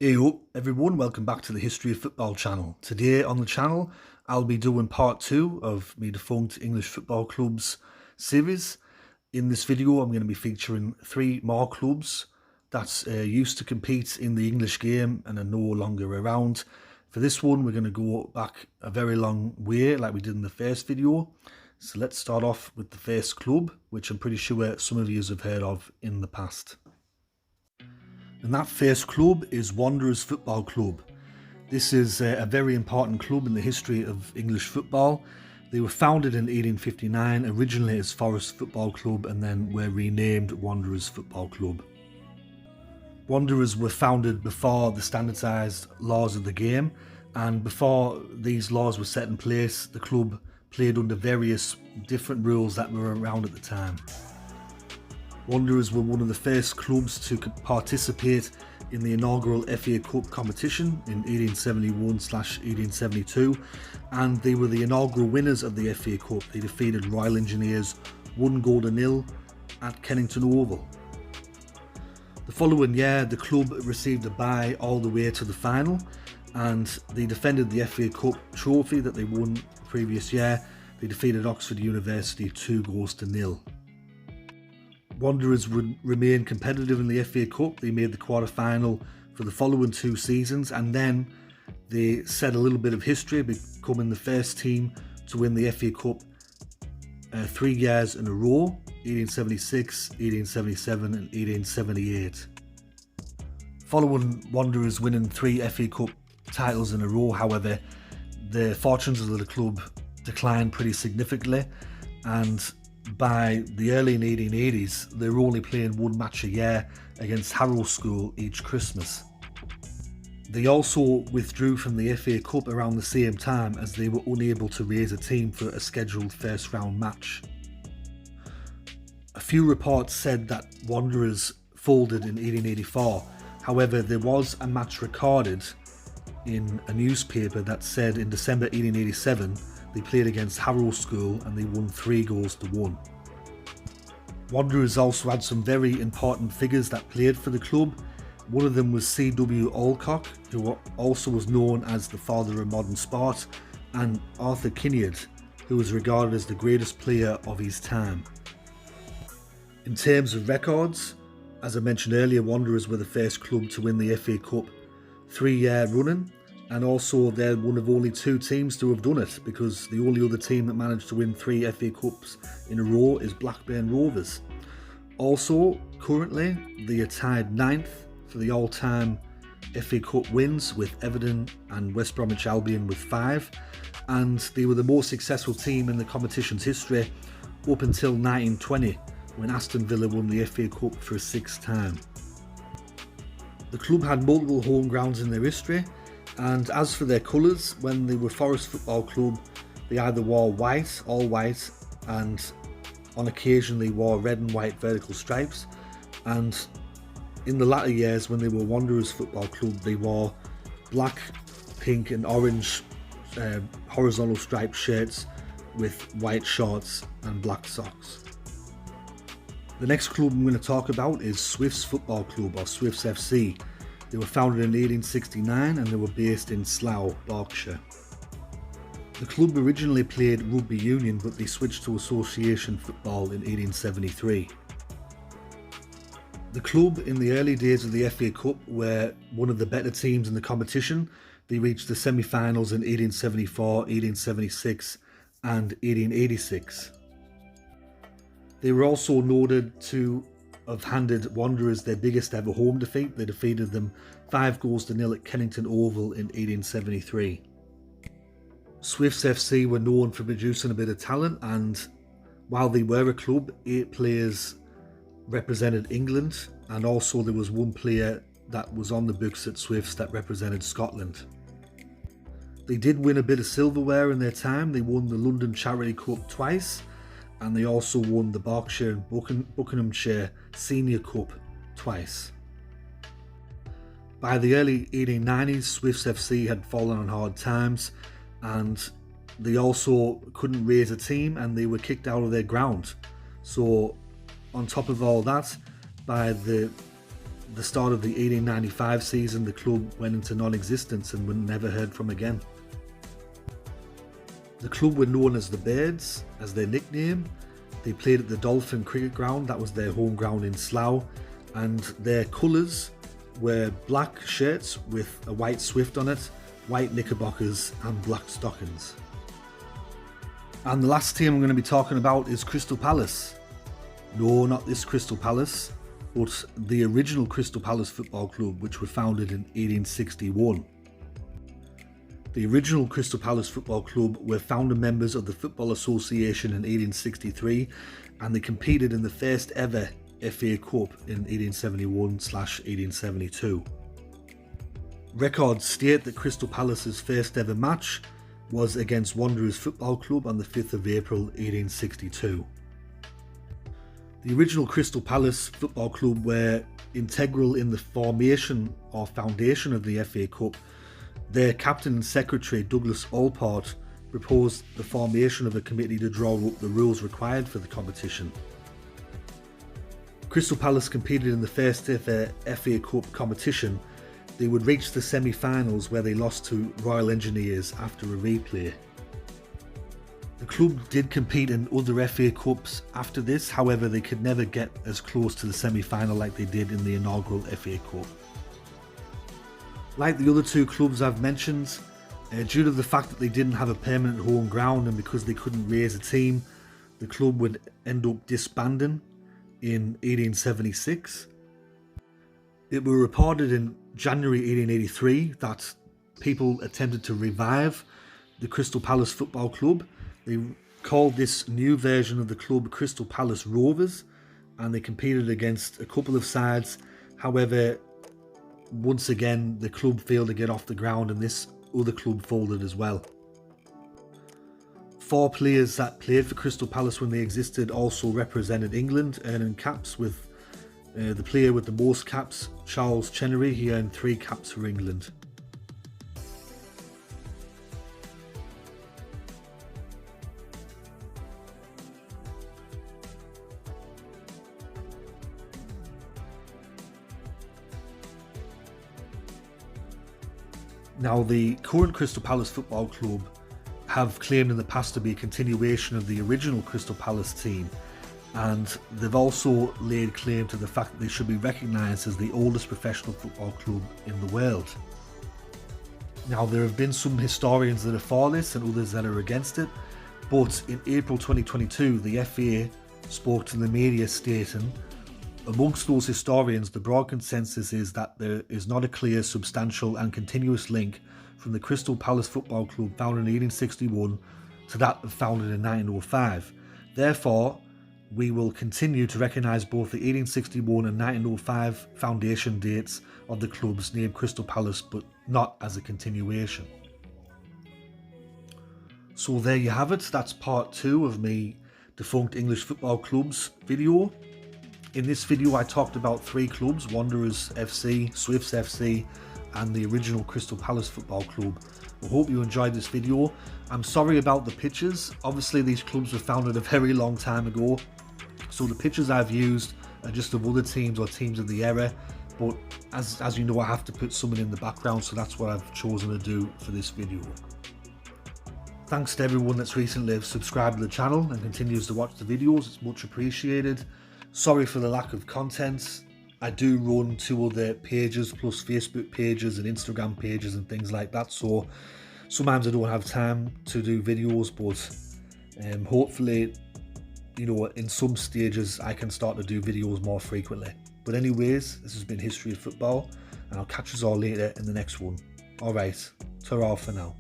Hey up everyone, welcome back to the History of Football channel. Today on the channel I'll be doing part 2 of my Defunct English Football Clubs series. In this video I'm going to be featuring 3 more clubs that used to compete in the English game and are no longer around. For this one we're going to go back a very long way like we did in the first video. So let's start off with the first club, which I'm pretty sure some of you have heard of in the past. And that first club is Wanderers Football Club. This is a very important club in the history of English football. They were founded in 1859, originally as Forest Football Club, and then were renamed Wanderers Football Club. Wanderers were founded before the standardised laws of the game, and before these laws were set in place, the club played under various different rules that were around at the time. Wanderers were one of the first clubs to participate in the inaugural FA Cup competition in 1871/1872, and they were the inaugural winners of the FA Cup. They defeated Royal Engineers 1-0 at Kennington Oval. The following year, the club received a bye all the way to the final, and they defended the FA Cup trophy that they won the previous year. They defeated Oxford University 2-0. Wanderers would remain competitive in the FA Cup. They made the quarter-final for the following 2 seasons, and then they set a little bit of history, becoming the first team to win the FA Cup 3 years in a row: 1876, 1877 and 1878. Following Wanderers winning 3 FA Cup titles in a row, however, the fortunes of the club declined pretty significantly, and by the early 1880s, they were only playing 1 match a year against Harrow School each Christmas. They also withdrew from the FA Cup around the same time, as they were unable to raise a team for a scheduled first round match. A few reports said that Wanderers folded in 1884, however there was a match recorded in a newspaper that said in December 1887 they played against Harrow School and they won 3-1. Wanderers also had some very important figures that played for the club. One of them was C.W. Alcock, who also was known as the father of modern sport, and Arthur Kinnaird, who was regarded as the greatest player of his time. In terms of records, as I mentioned earlier, Wanderers were the first club to win the FA Cup 3-year running. And also they're one of only 2 teams to have done it, because the only other team that managed to win 3 FA Cups in a row is Blackburn Rovers. Also, currently, they are tied 9th for the all-time FA Cup wins, with Everton and West Bromwich Albion with 5. And they were the most successful team in the competition's history up until 1920, when Aston Villa won the FA Cup for a 6th time. The club had multiple home grounds in their history. And as for their colours, when they were Forest Football Club, they either wore white, all white, and on occasion they wore red and white vertical stripes. And in the latter years, when they were Wanderers Football Club, they wore black, pink and orange horizontal striped shirts with white shorts and black socks. The next club I'm going to talk about is Swifts Football Club, or Swifts F.C. They were founded in 1869 and they were based in Slough, Berkshire. The club originally played rugby union, but they switched to association football in 1873. The club in the early days of the FA Cup were one of the better teams in the competition. They reached the semi-finals in 1874, 1876 and 1886. They were also noted to have handed Wanderers their biggest ever home defeat. They defeated them 5-0 at Kennington Oval in 1873. Swifts FC were known for producing a bit of talent, and while they were a club, 8 players represented England, and also there was 1 player that was on the books at Swifts that represented Scotland. They did win a bit of silverware in their time. They won the London Charity Cup twice, and they also won the Berkshire and Buckinghamshire Senior Cup twice. By the early 1890s, Swifts FC had fallen on hard times, and they also couldn't raise a team and they were kicked out of their ground. So on top of all that, by the the start of the 1895 season, the club went into non-existence and were never heard from again. The club were known as the Birds, as their nickname. They played at the Dolphin Cricket Ground, that was their home ground in Slough, and their colours were black shirts with a white swift on it, white knickerbockers and black stockings. And the last team I'm going to be talking about is Crystal Palace. No, not this Crystal Palace, but the original Crystal Palace Football Club, which were founded in 1861. The original Crystal Palace Football Club were founder members of the Football Association in 1863, and they competed in the first ever FA Cup in 1871/1872. Records state that Crystal Palace's first ever match was against Wanderers Football Club on the 5th of April 1862. The original Crystal Palace Football Club were integral in the formation or foundation of the FA Cup. Their captain and secretary, Douglas Allport, proposed the formation of a committee to draw up the rules required for the competition. Crystal Palace competed in the first ever FA Cup competition. They would reach the semi-finals where they lost to Royal Engineers after a replay. The club did compete in other FA Cups after this, however they could never get as close to the semi-final like they did in the inaugural FA Cup. Like the other two clubs I've mentioned, due to the fact that they didn't have a permanent home ground and because they couldn't raise a team, the club would end up disbanding in 1876. It was reported in January 1883 that people attempted to revive the Crystal Palace Football Club. They called this new version of the club Crystal Palace Rovers, and they competed against a couple of sides. However, once again, the club failed to get off the ground and this other club folded as well. 4 players that played for Crystal Palace when they existed also represented England, earning caps, with the player with the most caps, Charles Chenery, he earned 3 caps for England. Now, the current Crystal Palace Football Club have claimed in the past to be a continuation of the original Crystal Palace team, and they've also laid claim to the fact that they should be recognised as the oldest professional football club in the world. Now, there have been some historians that are for this and others that are against it, but in April 2022 the FA spoke to the media stating, amongst those historians, the broad consensus is that there is not a clear, substantial and continuous link from the Crystal Palace Football Club founded in 1861 to that founded in 1905. Therefore, we will continue to recognise both the 1861 and 1905 foundation dates of the club's named Crystal Palace, but not as a continuation. So there you have it, that's part 2 of me Defunct English Football Clubs video. In this video I talked about 3 clubs, Wanderers FC, Swifts FC and the original Crystal Palace Football Club. I hope you enjoyed this video. I'm sorry about the pictures. Obviously these clubs were founded a very long time ago, so the pictures I've used are just of other teams or teams of the era, but as you know, I have to put someone in the background, so that's what I've chosen to do for this video. Thanks to everyone that's recently subscribed to the channel and continues to watch the videos, it's much appreciated. Sorry for the lack of content. I do run 2 other pages plus Facebook pages and Instagram pages and things like that, so sometimes I don't have time to do videos, but hopefully, you know, in some stages I can start to do videos more frequently. But anyways, this has been History of Football, and I'll catch us all later in the next one. Alright, ta-ra for now.